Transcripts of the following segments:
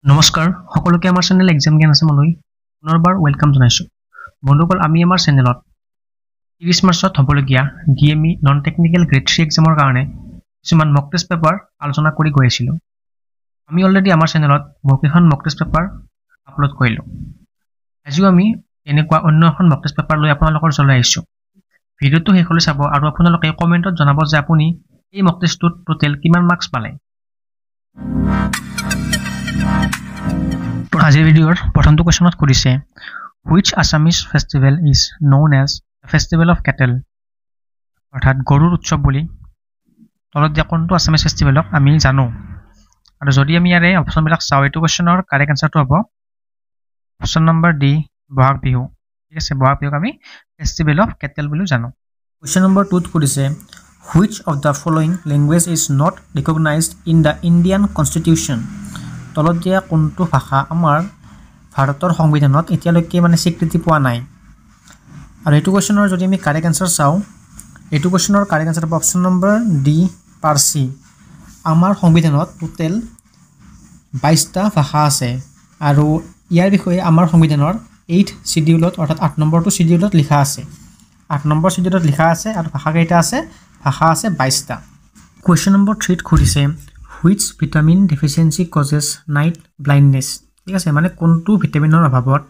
নমস্কাৰ সকলোকে আমাৰ চেনেল এক্সাম জ্ঞান আছামলৈ পুনৰবাৰ ওয়েলকাম জনাইছোঁ। বন্ধুসকল, আমি আমাৰ চেনেলত 30 মাৰ্চত হ'বলগীয়া ডিএমই নন টেকনিকেল গ্ৰেড 3 এক্সামৰ কাৰণে কিছুমান মক টেষ্ট পেপাৰ আলোচনা কৰি গৈ আছিলোঁ। আমি অলৰেডি আমাৰ চেনেলত বহুকেইখন মক টেষ্ট পেপাৰ আপলোড কৰিলোঁ। আজিও আমি এনেকুৱা অন্য এখন মক টেষ্ট পেপাৰ লৈ আপোনালোকৰ ওচৰলৈ আহিছোঁ। ভিডিঅ'টো শেষলৈ চাব আৰু আপোনালোকে কমেণ্টত জনাব যে আপুনি এই মক টেষ্টটোত টোটেল কিমান মাৰ্কছ পালে। আজিৰ ভিডিঅ'ৰ প্ৰথমটো কুৱেশ্যনত সুধিছে, which Assamese festival is known as festival of cattle, অৰ্থাৎ গৰুৰ উৎসৱ বুলি তলত দিয়া কোনটো আছামিজ ফেষ্টিভেলক আমি জানো। আৰু যদি আমি ইয়াৰে অপশ্যনবিলাক চাওঁ, এইটো কুৱেশ্যনৰ কাৰেক্ট এনচাৰটো হ'ব option number D, Bohag Bihu. ঠিক আছে, বহাগ বিহুক আমি ফেষ্টিভেল অফ কেটেল বুলি জানো। কুৱেশ্যন নম্বৰ 2ত সুধিছে, which of the following language is not recognised in the Indian constitution, তলত দিয়া কোনটো ভাষা আমাৰ ভাৰতৰ সংবিধানত এতিয়ালৈকে স্বীকৃতি পোৱা নাই। আৰু এইটো কুৱেশ্যনৰ যদি আমি কাৰেক্ট এনচাৰ চাওঁ, এইটো কুৱেশ্যনৰ কাৰেক্ট এনচাৰ হ'ব অপশ্যন নম্বৰ ডি, পাৰ্চী। আমাৰ সংবিধানত টোটেল 22টা ভাষা আছে আৰু ইয়াৰ বিষয়ে আমাৰ সংবিধানৰ 8th চিডিউলত অৰ্থাৎ 8 নম্বৰটো চিডিউলত লিখা আছে। 8 নম্বৰ চিডিউলত লিখা আছে আৰু ভাষা কেইটা আছে? ভাষা আছে 22টা। কুৱেশ্যন নম্বৰ 3ত সুধিছে, which vitamin deficiency causes night blindness. ঠিক আছে, কোনটো ভিটামিনৰ অভাৱত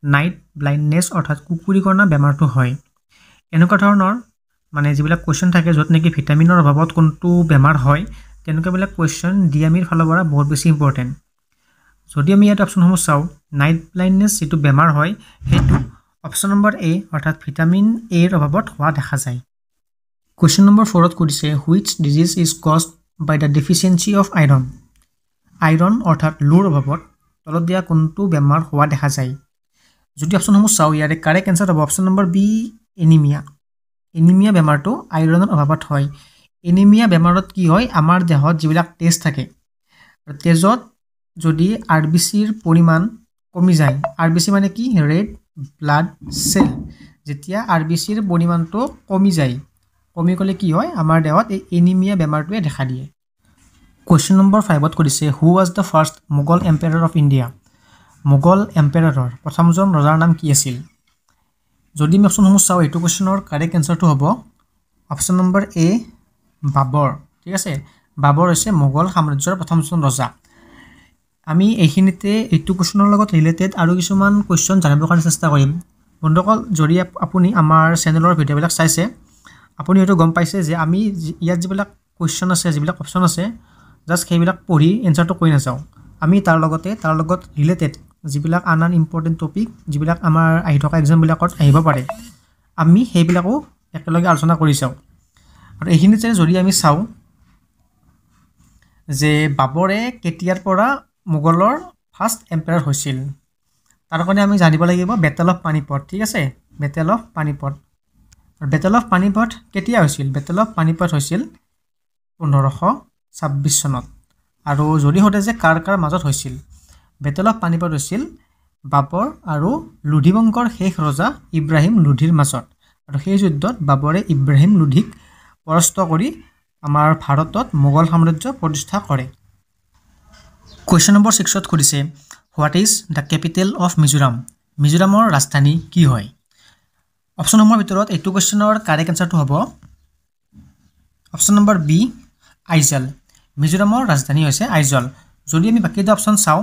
নাইট ব্লাইণ্ডনেছ অৰ্থাৎ কুকুৰীকণা বেমাৰটো হয়। এনেকুৱা ধৰণৰ যিবিলাক কুৱেশ্যন থাকে য'ত নেকি ভিটামিনৰ অভাৱত কোনটো বেমাৰ হয়, তেনেকুৱাবিলাক কুৱেশ্যন ডিএমইৰ ফালৰ পৰা বহুত বেছি ইম্পৰ্টেণ্ট। যদি আমি ইয়াত অপশ্যনসমূহ চাওঁ, নাইট ব্লাইণ্ডনেছ যিটো বেমাৰ হয় সেইটো অপশ্যন নম্বৰ এ অৰ্থাৎ ভিটামিন এৰ অভাৱত হোৱা দেখা যায়। কুৱেশ্যন নম্বৰ 4ত সুধিছে, which disease is caused by the deficiency of iron. Iron অৰ্থাৎ লোৰ অভাৱত তলত দিয়া কোনটো বেমাৰ হোৱা দেখা যায়। যদি অপশ্যনসমূহ চাওঁ, ইয়াৰে কাৰেক্ট এনচাৰ হ'ব option number B, anaemia. Anaemia বেমাৰটো আইৰণৰ অভাৱত হয়। এনিমিয়া বেমাৰত কি হয়, আমাৰ দেহত যিবিলাক তেজ থাকে, তেজত যদি RBCৰ পৰিমাণ কমি যায়, RBC কি? Red blood cell. যেতিয়া RBCৰ পৰিমাণটো কমি যায়, কমি গ'লে কি হয়, আমাৰ দেহত এই এনিমিয়া বেমাৰটোৱে দেখা দিয়ে। কুৱেশ্যন নম্বৰ 5ত সুধিছে, who was the first Mughal empire of India. Mughal এম্পায়াৰৰ প্ৰথমজন ৰজাৰ নাম কি আছিল? যদি আমি অপশ্যনসমূহ চাওঁ, এইটো কুৱেশ্যনৰ কাৰেক্ট এনচাৰটো হ'ব অপশ্যন নম্বৰ এ, বাবৰ। ঠিক আছে, বাবৰ হৈছে মোগল সাম্ৰাজ্যৰ প্ৰথমজন ৰজা। আমি এইখিনিতে এইটো কুৱেশ্যনৰ লগত ৰিলেটেড আৰু কিছুমান কুৱেশ্যন জানিবৰ কাৰণে চেষ্টা কৰিম। বন্ধুসকল, যদি আপুনি আমাৰ চেনেলৰ ভিডিঅ'বিলাক চাইছে, আপুনি হয়তো গম পাইছে যে আমি ইয়াত যিবিলাক কুৱেশ্যন আছে, যিবিলাক অপশ্যন আছে, জাষ্ট সেইবিলাক পঢ়ি এনচাৰটো কৈ নাযাওঁ। আমি তাৰ লগত ৰিলেটেড যিবিলাক আন ইম্পৰ্টেণ্ট টপিক, যিবিলাক আমাৰ আহি থকা এক্সামবিলাকত আহিব পাৰে, আমি সেইবিলাকো একেলগে আলোচনা কৰি চাওঁ। আৰু এইখিনিতে যদি আমি চাওঁ যে বাবৰে কেতিয়াৰ পৰা মোগলৰ ফাৰ্ষ্ট এম্পায়াৰ হৈছিল, তাৰ কাৰণে আমি জানিব লাগিব বেটেল অফ পানিপট। ঠিক আছে, বেটেল অফ পানিপট। বেটেল অফ পানিপট কেতিয়া হৈছিল? বেটেল অফ পানিপট হৈছিল 1526 চনত। আৰু যদি সোধে যে কাৰ কাৰ মাজত হৈছিল, বেটেল অফ পানিপট হৈছিল বাবৰ আৰু লোধি বংশৰ শেষ ৰজা ইব্ৰাহিম লোধিৰ মাজত। আৰু সেই যুদ্ধত বাবৰে ইব্ৰাহিম লোধিক পৰাস্ত কৰি আমাৰ ভাৰতত মোগল সাম্ৰাজ্য প্ৰতিষ্ঠা কৰে। কুৱেশ্যন নম্বৰ 6ত সুধিছে, what is the capital of Mizoram. মিজোৰামৰ ৰাজধানী কি হয়? অপশ্যনসমূহৰ ভিতৰত এইটো কুৱেশ্যনৰ কাৰেক্ট এনচাৰটো হ'ব অপশ্যন নম্বৰ বি, আইজল। মিজোৰামৰ ৰাজধানী হৈছে আইজল। যদি আমি বাকী দুটা অপশ্যন চাওঁ,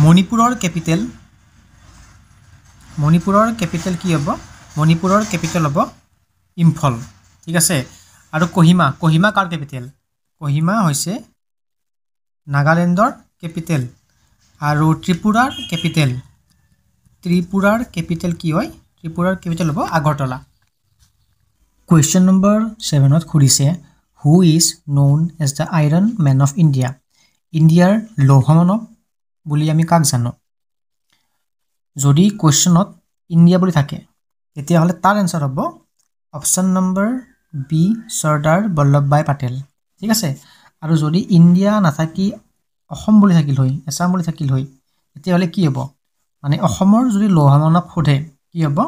মণিপুৰৰ কেপিটেল কি হ'ব? মণিপুৰৰ কেপিটেল হ'ব ইম্ফল। ঠিক আছে, আৰু কহিমা কাৰ কেপিটেল? কহিমা হৈছে নাগালেণ্ডৰ কেপিটেল। আৰু ত্ৰিপুৰাৰ কেপিটেল কি হয়? ত্ৰিপুৰাৰ কেপিটেল হ'ব আগৰতলা। কুৱেশ্যন নম্বৰ 7ত সুধিছে, who is known as the iron man of India. ইণ্ডিয়াৰ লৌহ মানৱ বুলি আমি কাক জানো? যদি কুৱেশ্যনত ইণ্ডিয়া বুলি থাকে, তেতিয়াহ'লে তাৰ এনচাৰ হ'ব option number B, Sardar Vallabhbhai Patel. ঠিক আছে, আৰু যদি ইণ্ডিয়া নাথাকি অসম বুলি থাকিল হয়, এছাম বুলি থাকিল হয়, তেতিয়াহ'লে কি হ'ব? অসমৰ যদি লৌহ মানৱ সোধে, কি হ'ব?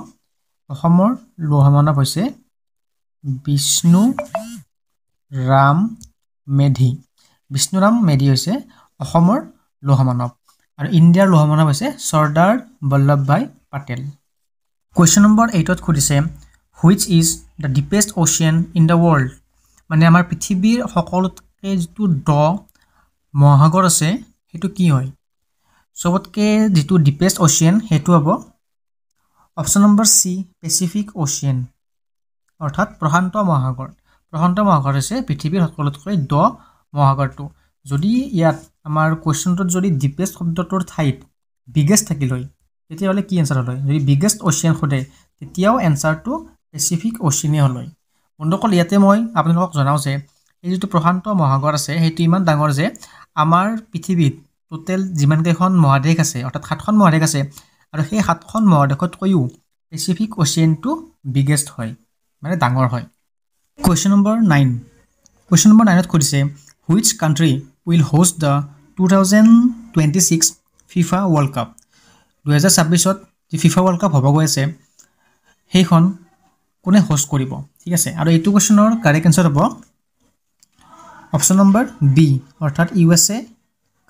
অসমৰ লৌহ মানৱ হৈছে বিষ্ণুৰাম মেধি। বিষ্ণুৰাম মেধি হৈছে অসমৰ লৌহ মানৱ আৰু ইণ্ডিয়াৰ লৌহ মানৱ হৈছে চৰ্দাৰ বল্লভভাই পেটেল কুৱেশ্যন নম্বৰ 8ত সুধিছে which is the deepest ocean in the world মানে আমাৰ পৃথিৱীৰ সকলোতকৈ যিটো দ মহাসাগৰ আছে সেইটো কি হয় চবতকৈ যিটো ডিপেষ্ট অ'চিয়ান সেইটো হ'ব option number C Pacific ocean অৰ্থাৎ প্ৰশান্ত মহাসাগৰ হৈছে পৃথিৱীৰ সকলোতকৈ দ মহাসাগৰটো যদি ইয়াত আমাৰ কুৱেশ্যনটোত যদি ডিপেষ্ট শব্দটোৰ ঠাইত বিগেষ্ট থাকিল হয় তেতিয়াহ'লে কি এনচাৰ হ'ল হয় যদি বিগেষ্ট অ'চিয়ান সোধে তেতিয়াও এনচাৰটো পেচিফিক অ'চিয়ানে হ'ল হয় বন্ধুসকল ইয়াতে মই আপোনালোকক জনাওঁ যে এই যিটো প্ৰশান্ত মহাসাগৰ আছে সেইটো ইমান ডাঙৰ যে আমাৰ পৃথিৱীত টোটেল যিমানকেইখন মহাদেশ আছে অৰ্থাৎ 7খন মহাদেশ আছে আৰু সেই 7খন মহাদেশতকৈও পেচিফিক অ'চিয়ানটো বিগেষ্ট হয় মানে ডাঙৰ হয় কুৱেশ্যন নম্বৰ 9ত সুধিছে which country will host the 2026 FIFA world cup 2026ত যি ফিফা ৱৰ্ল্ড কাপ হ'ব গৈ আছে সেইখন কোনে হোষ্ট কৰিব ঠিক আছে আৰু এইটো কুৱেশ্যনৰ কাৰেক্ট এনচাৰ হ'ব অপশ্যন নম্বৰ বি অৰ্থাৎ USA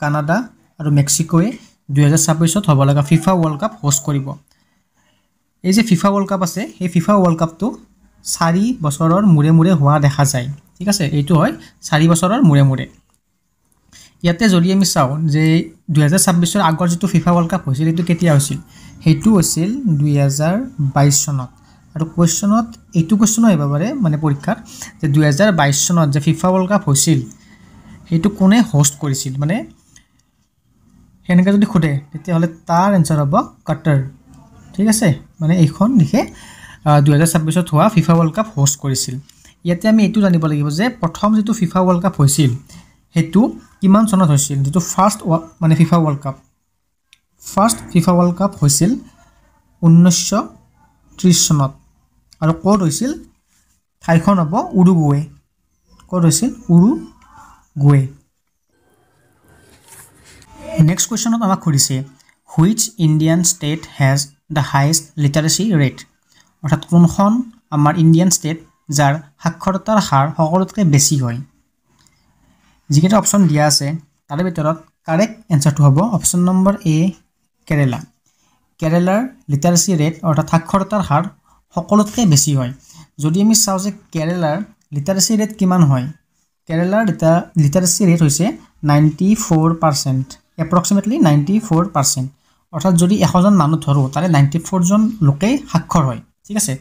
কানাডা আৰু মেক্সিকোৱে 2026ত হ'ব লগা ফিফা ৱৰ্ল্ড কাপ হোষ্ট কৰিব এই যে ফিফা ৱৰ্ল্ড কাপ আছে সেই ফিফা ৱৰ্ল্ড কাপটো 4 বছৰৰ মূৰে মূৰে হোৱা দেখা যায় ঠিক আছে এইটো হয় 4 বছৰৰ মূৰে মূৰে ইয়াতে যদি আমি চাওঁ যে 2026ৰ আগৰ যিটো ফিফা ৱৰ্ল্ড কাপ হৈছিল এইটো কেতিয়া হৈছিল সেইটো হৈছিল 2022 চনত আৰু কুৱেশ্যনত এইটো কুৱেশ্যনো আহিব পাৰে মানে পৰীক্ষাত যে 2022 চনত যে ফিফা ৱৰ্ল্ড কাপ হৈছিল সেইটো কোনে হোষ্ট কৰিছিল মানে সেনেকৈ যদি সোধে তেতিয়াহ'লে তাৰ এনচাৰ হ'ব কাটাৰ ঠিক আছে মানে এইখন দিশে 2026ত হোৱা ফিফা ৱৰ্ল্ড কাপ হোষ্ট কৰিছিল ইয়াতে আমি এইটো জানিব লাগিব যে প্ৰথম যিটো ফিফা ৱৰ্ল্ড কাপ হৈছিল সেইটো কিমান চনত হৈছিল যিটো ফাৰ্ষ্ট মানে ফিফা ৱৰ্ল্ড কাপ হৈছিল 1930 চনত আৰু ক'ত হৈছিল ঠাইখন হ'ব উৰুগুৱে ক'ত হৈছিল উৰুগুৱে নেক্সট কুৱেশ্যনত আমাক সুধিছে which Indian state has the highest লিটাৰেচি rate অৰ্থাৎ কোনখন আমাৰ ইণ্ডিয়ান ষ্টেট যাৰ সাক্ষৰতাৰ হাৰ সকলোতকৈ বেছি হয় যিকেইটা অপশ্যন দিয়া আছে তাৰে ভিতৰত কাৰেক্ট এনচাৰটো হ'ব অপশ্যন নম্বৰ এ কেৰেলাৰ লিটাৰেচি ৰেট অৰ্থাৎ সাক্ষৰতাৰ হাৰ সকলোতকৈ বেছি হয় যদি আমি চাওঁ যে কেৰেলাৰ লিটাৰেচি ৰেট কিমান হয় কেৰেলাৰ লিটাৰেচি ৰেট হৈছে 94% এপ্ৰক্সিমেটলি 94% অৰ্থাৎ যদি 100জন মানুহ ধৰোঁ তাৰে 94জন লোকেই সাক্ষৰ হয় ঠিক আছে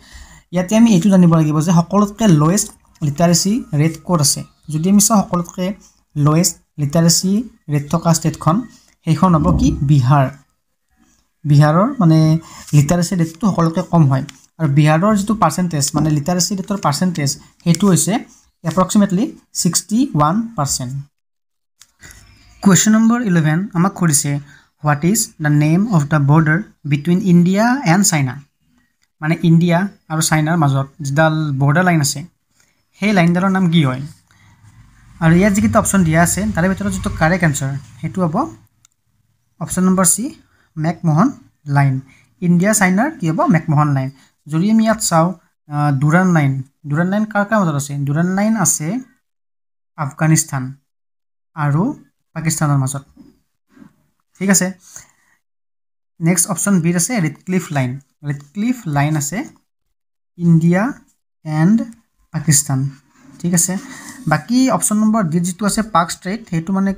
ইয়াতে আমি এইটো জানিব লাগিব যে সকলোতকৈ লৱেষ্ট লিটাৰেচি ৰেট ক'ত আছে যদি আমি চাওঁ সকলোতকৈ লৱেষ্ট লিটাৰেচি ৰেট থকা ষ্টেটখন সেইখন হ'ব কি বিহাৰৰ মানে লিটাৰেচি ৰেটটো সকলোতকৈ কম হয় আৰু বিহাৰৰ যিটো পাৰ্চেণ্টেজ মানে লিটাৰেচি ৰেটৰ পাৰ্চেণ্টেজ সেইটো হৈছে এপ্ৰক্সিমেটলি 61%। কুৱেশ্যন নম্বৰ 11 আমাক সুধিছে what is the name of the border between India and China মানে ইণ্ডিয়া আৰু চাইনাৰ মাজত যিডাল বৰ্ডাৰ লাইন আছে সেই লাইনডালৰ নাম কি হয় আৰু ইয়াত যিকেইটা অপশ্যন দিয়া আছে তাৰে ভিতৰত যিটো কাৰেক্ট এনচাৰ সেইটো হ'ব option number C McMahon line India চাইনাৰ কি হ'ব মেকমোহন লাইন যদি আমি ইয়াত চাওঁ ডুৰান লাইন কাৰ মাজত আছে ডুৰান লাইন আছে আফগানিস্তান আৰু পাকিস্তানৰ মাজত ঠিক আছে নেক্সট অপশ্যন বিত আছে ৰেড ক্লিফ লাইন আছে ইণ্ডিয়া এণ্ড পাকিস্তান ঠিক আছে বাকী অপশ্যন নম্বৰ ডিত যিটো আছে পাক ষ্ট্ৰেইট সেইটো মানে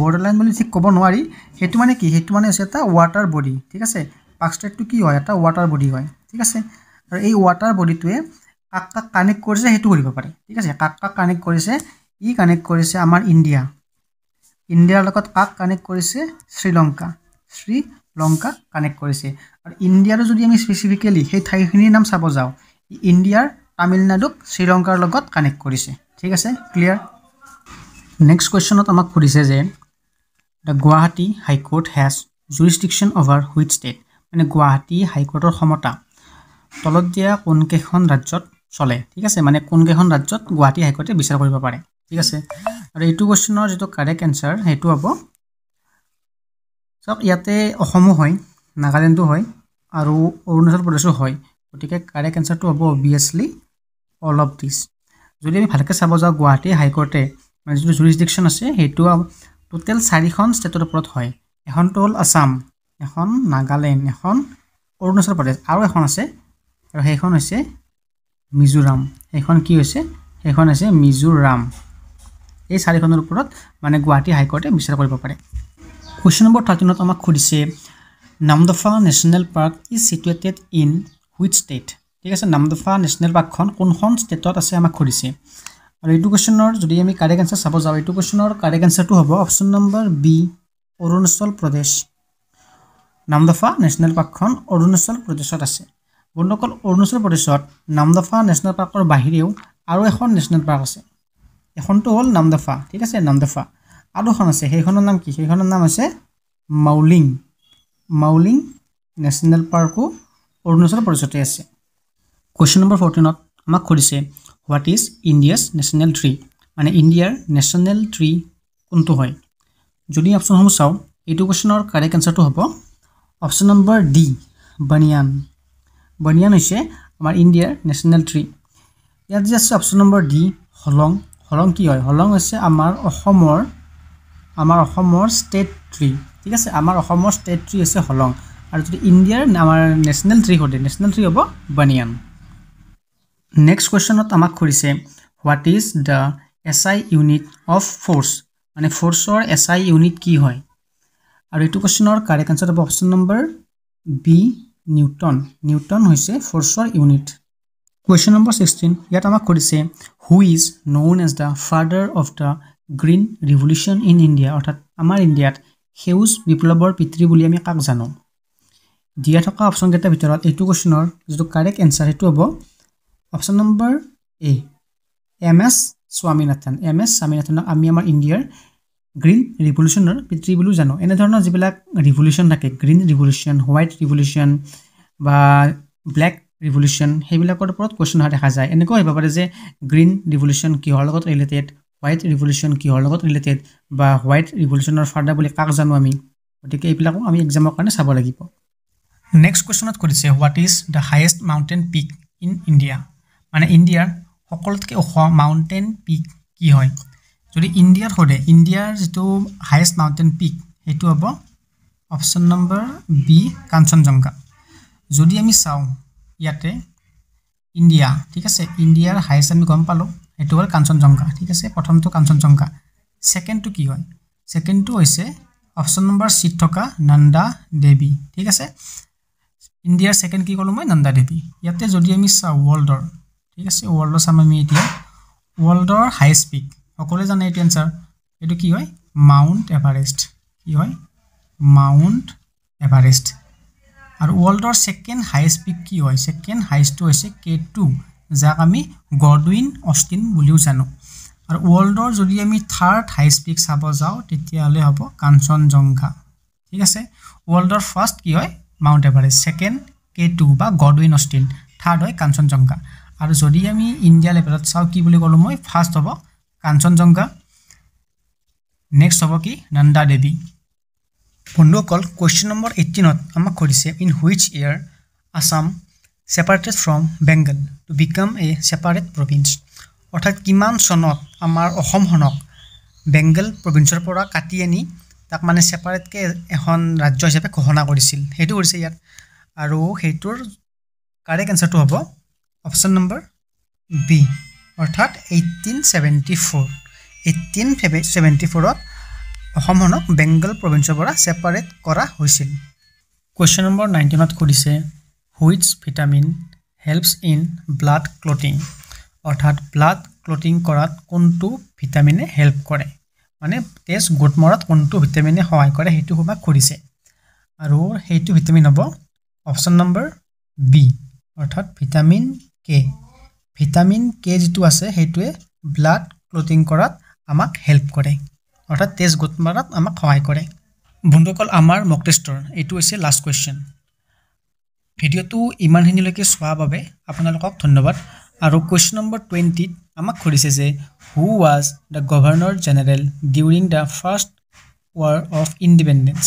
বৰ্ডাৰ লাইন বুলি ঠিক ক'ব নোৱাৰি সেইটো মানে কি সেইটো মানে হৈছে এটা ৱাটাৰ বডি ঠিক আছে পাক ষ্ট্ৰেইটটো কি হয় এটা ৱাটাৰ বডি হয় ঠিক আছে আৰু এই ৱাটাৰ বডিটোৱে কাক কানেক্ট কৰিছে সেইটো কৰিব পাৰে ঠিক আছে কাক কানেক্ট কৰিছে কানেক্ট কৰিছে আমাৰ ইণ্ডিয়াৰ লগত কাক কানেক্ট কৰিছে শ্ৰীলংকা কানেক্ট কৰিছে আৰু ইণ্ডিয়াৰো যদি আমি স্পেচিফিকেলি সেই ঠাইখিনিৰ নাম চাব যাওঁ ইণ্ডিয়াৰ তামিলনাডুক শ্ৰীলংকাৰ লগত কানেক্ট কৰিছে ঠিক আছে ক্লিয়াৰ নেক্সট কুৱেশ্যনত আমাক সুধিছে যে the Guwahati high court has jurisdiction over which state মানে গুৱাহাটী হাইকোৰ্টৰ ক্ষমতা তলত দিয়া কোনকেইখন ৰাজ্যত চলে ঠিক আছে মানে কোনকেইখন ৰাজ্যত গুৱাহাটী হাইকোৰ্টে বিচাৰ কৰিব পাৰে ঠিক আছে আৰু এইটো কুৱেশ্যনৰ যিটো কাৰেক্ট এনচাৰ সেইটো হ'ব চাওক ইয়াতে অসমো হয় নাগালেণ্ডো হয় আৰু অৰুণাচল প্ৰদেশো হয় গতিকে কাৰেক্ট এনচাৰটো হ'ব অবভিয়াছলি অল অফ দিছ যদি আমি ভালকৈ চাব যাওঁ গুৱাহাটী হাইকোৰ্টে মানে যিটো জুৰিছডিকশ্যন আছে সেইটো টোটেল 4খন ষ্টেটৰ ওপৰত হয় এখনটো হ'ল আসাম এখন নাগালেণ্ড এখন অৰুণাচল প্ৰদেশ আৰু এখন আছে আৰু সেইখন হৈছে মিজোৰাম সেইখন কি হৈছে সেইখন হৈছে মিজোৰাম এই 4খনৰ ওপৰত মানে গুৱাহাটী হাইকোৰ্টে বিচাৰ কৰিব পাৰে কোৱেশ্চন নম্বৰ 13ত আমাক খুদিছে Namdapha national park is situated in which state ঠিক আছে নামদফা নেশ্যনেল পাৰ্কখন কোনখন ষ্টেটত আছে আমাক খুদিছে আৰু এইটো কোৱেশ্চনৰ যদি আমি কাৰেক্ট আনসাৰ চাব যাওঁ এইটো কোৱেশ্চনৰ কাৰেক্ট আনসাৰটো হ'ব option number B Arunachal Pradesh Namdapha national পাৰ্কখন অৰুণাচল প্ৰদেশত আছে বন্ধুসকল অৰুণাচল প্ৰদেশত নামদফা নেশ্যনেল পাৰ্কৰ বাহিৰেও আৰু এখন নেশ্যনেল পাৰ্ক আছে এখনটো হ'ল নামদফা ঠিক আছে নামদফা আৰু এখন আছে সেইখনৰ নাম কি সেইখনৰ নাম আছে মাউলিং নেশ্যনেল পাৰ্কো অৰুণাচল প্ৰদেশতে আছে কোৱেশ্চন নম্বৰ 14ত আমাক খুদিছে what is India's national tree মানে ইণ্ডিয়াৰ নেশ্যনেল ট্ৰী কোনটো হয় যদি অপচনসমূহ চাওঁ এইটো কোৱেশ্চনৰ কাৰেক্ট আনসাৰটো হ'ব অপচন নম্বৰ ডি বানিয়ান হৈছে আমাৰ ইণ্ডিয়াৰ নেশ্যনেল ট্ৰী ইয়াত যে আছে অপচন নম্বৰ ডি হলং কি হয় হলং হৈছে আমাৰ অসমৰ ষ্টেট ট্ৰী ঠিক আছে আমাৰ অসমৰ ষ্টেট ট্ৰী আছে হলং আৰু যদি ইণ্ডিয়াৰ আমাৰ নেশ্যনেল ট্ৰী হয় নেশ্যনেল ট্ৰী হ'ব বানিয়ান নেক্সট কোৱেশ্চনত আমাক খুদিছে what is the SI unit of force মানে ফ'ৰ্চৰ এছআই ইউনিট কি হয় আৰু এইটো কোৱেশ্চনৰ কাৰেক্ট আনসাৰ হ'ব অপচন নম্বৰ বি নিউটন হৈছে ফ'ৰ্চৰ ইউনিট কোৱেশ্চন নম্বৰ 16 ইয়াত আমাক খুদিছে who is known as the father of the green revolution in India অৰ্থাৎ আমাৰ ইণ্ডিয়াত সেউজ বিপ্লৱৰ পিতৃ বুলি আমি কাক জানো দিয়া থকা অপচন কেইটাৰ ভিতৰত এইটো কোৱেশ্চনৰ যিটো কাৰেক্ট এনসাৰ সেইটো হ'ব option number A M S স্বামীনাথনক আমি আমাৰ ইণ্ডিয়াৰ গ্ৰীণ ৰিভলিউশ্যনৰ পিতৃ বুলিও জানো এনেধৰণৰ যিবিলাক ৰিভলিউশ্যন থাকে গ্ৰীণ ৰিভলিউশ্যন হোৱাইট ৰিভলিউশ্যন বা ব্লেক ৰিভলিউশ্যন সেইবিলাকৰ ওপৰত কুৱেশ্যন অহা দেখা যায় এনেকুৱা হ'ব পাৰে যে গ্ৰীণ ৰিভলিউশ্যন কিহৰ লগত ৰিলেটেড হোৱাইট ৰিভলিউশ্যন কিহৰ লগত ৰিলেটেড বা হোৱাইট ৰিভলিউশ্যনৰ ফাদাৰ বুলি কাক জানো আমি গতিকে এইবিলাকো আমি এক্সামৰ কাৰণে চাব লাগিব নেক্সট কুৱেশ্যনত কৰিছে what is the highest mountain peak in India মানে ইণ্ডিয়াৰ সকলোতকৈ ওখ মাউণ্টেইন পিক কি হয় যদি ইণ্ডিয়াৰ যিটো হাইয়েষ্ট মাউণ্টেইন পিক সেইটো হ'ব অপচন নম্বৰ বি কাঞ্চনজংঘা যদি আমি চাওঁ ইয়াতে ইণ্ডিয়া ঠিক আছে ইণ্ডিয়াৰ হাইয়েষ্ট আমি গম পালোঁ সেইটো হ'ল কাঞ্চনজংঘা ঠিক আছে প্ৰথমটো কাঞ্চনজংঘা ছেকেণ্ডটো কি হয় ছেকেণ্ডটো হৈছে অপচন নম্বৰ চিত থকা নন্দা দেৱী ঠিক আছে ইণ্ডিয়াৰ ছেকেণ্ড কি ক'লোঁ মই নন্দা দেৱী ইয়াতে যদি আমি চাওঁ ৱৰ্ল্ডৰ ঠিক আছে ৱৰ্ল্ডৰ চাম আমি এতিয়া ৱৰ্ল্ডৰ হাইয়েষ্ট পিক সকলোৱে জানে এইটো এনসাৰ এইটো কি হয় মাউণ্ট এভাৰেষ্ট কি হয় মাউণ্ট এভাৰেষ্ট আৰু ৱৰ্ল্ডৰ ছেকেণ্ড হাইয়েষ্ট পিক কি হয় ছেকেণ্ড হাইয়েষ্টটো হৈছে K2 যাক আমি গডউইন অষ্টিন বুলিও জানো আৰু ৱৰ্ল্ডৰ যদি আমি থাৰ্ড হাইয়েষ্ট পিক চাব যাওঁ তেতিয়াহ'লে হ'ব কাঞ্চনজংঘা ঠিক আছে ৱৰ্ল্ডৰ ফাৰ্ষ্ট কি হয় মাউণ্ট এভাৰেষ্ট ছেকেণ্ড K2 বা গডউইন অষ্টিন থাৰ্ড হয় কাঞ্চনজংঘা আৰু যদি আমি ইণ্ডিয়া লেভেলত চাওঁ কি বুলি ক'লোঁ মই ফাৰ্ষ্ট হ'ব কাঞ্চনজংঘা নেক্সট হ'ব কি নন্দা দেৱী বন্ধুসকল কুৱেশ্যন নম্বৰ 18ত আমাক সুধিছে in which year Assam separated from Bengal to become a separate province অৰ্থাৎ কিমান চনত আমাৰ অসমখনক বেংগল প্ৰভিন্সৰ পৰা কাটি আনি তাক মানে সেপাৰেটকে এখন ৰাজ্য হিচাপে ঘোষণা কৰিছিল সেইটো কৰিছে ইয়াত আৰু সেইটোৰ কাৰেক্ট আনসাৰটো হ'ব অপচন নম্বৰ বি অৰ্থাৎ 1874 অসমখনক বেংগল প্ৰভিন্সৰ পৰা সেপাৰেট কৰা হৈছিল কুৱেশ্যন নম্বৰ 19ত সুধিছে which vitamin helps in blood clotting অৰ্থাৎ ব্লাড ক্লটিং কৰাত কোনটো ভিটামিনে হেল্প কৰে মানে তেজ গোট মৰাত কোনটো ভিটামিনে সহায় কৰে সেইটো আমাক সুধিছে আৰু সেইটো ভিটামিন হ'ব অপচন নম্বৰ বি অৰ্থাৎ ভিটামিন কে যেটো আছে সেইটোৱে ব্লাড ক্লটিং কৰাত আমাক হেল্প কৰে অৰ্থাৎ তেজ গোট মৰাত আমাক সহায় কৰে বন্ধুসকল আমাৰ মক টেষ্টৰ এইটো হৈছে লাষ্ট কুৱেশ্যন ভিডিঅ'টো ইমানখিনিলৈকে চোৱাৰ বাবে আপোনালোকক ধন্যবাদ আৰু কুৱেশ্যন নম্বৰ 20ত আমাক সুধিছে যে হু was the governor general during the first war of independence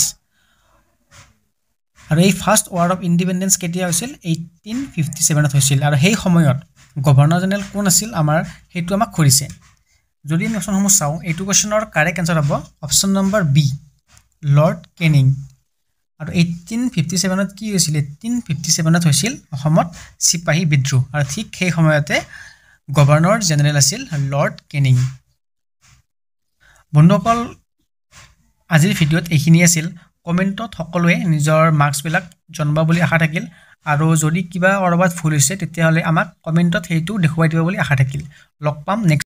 আৰু এই ফাৰ্ষ্ট ৱাৰ অফ ইণ্ডিপেণ্ডেন্স কেতিয়া হৈছিল 1857ত হৈছিল আৰু সেই সময়ত গভৰ্ণৰ জেনেৰেল কোন আছিল আমাৰ সেইটো আমাক সুধিছে যদি আমি অপশ্যনসমূহ চাওঁ এইটো কুৱেশ্যনৰ কাৰেক্ট এনচাৰ হ'ব option number B Lord Canning আৰু 1857ত কি হৈছিল 1857ত হৈছিল অসমত চিপাহী বিদ্ৰোহ আৰু ঠিক সেই সময়তে গভৰ্ণৰ জেনেৰেল আছিল লৰ্ড কেনিং বন্ধুসকল আজিৰ ভিডিঅ'ত এইখিনি আছিল কমেণ্টত সকলোৱে নিজৰ মাৰ্কছবিলাক জনাব বুলি আশা থাকিল আৰু যদি কিবা কৰবাত ভুল হৈছে তেতিয়াহ'লে আমাক কমেণ্টত সেইটো দেখুৱাই দিব বুলি আশা থাকিল লগ পাম নেক্সট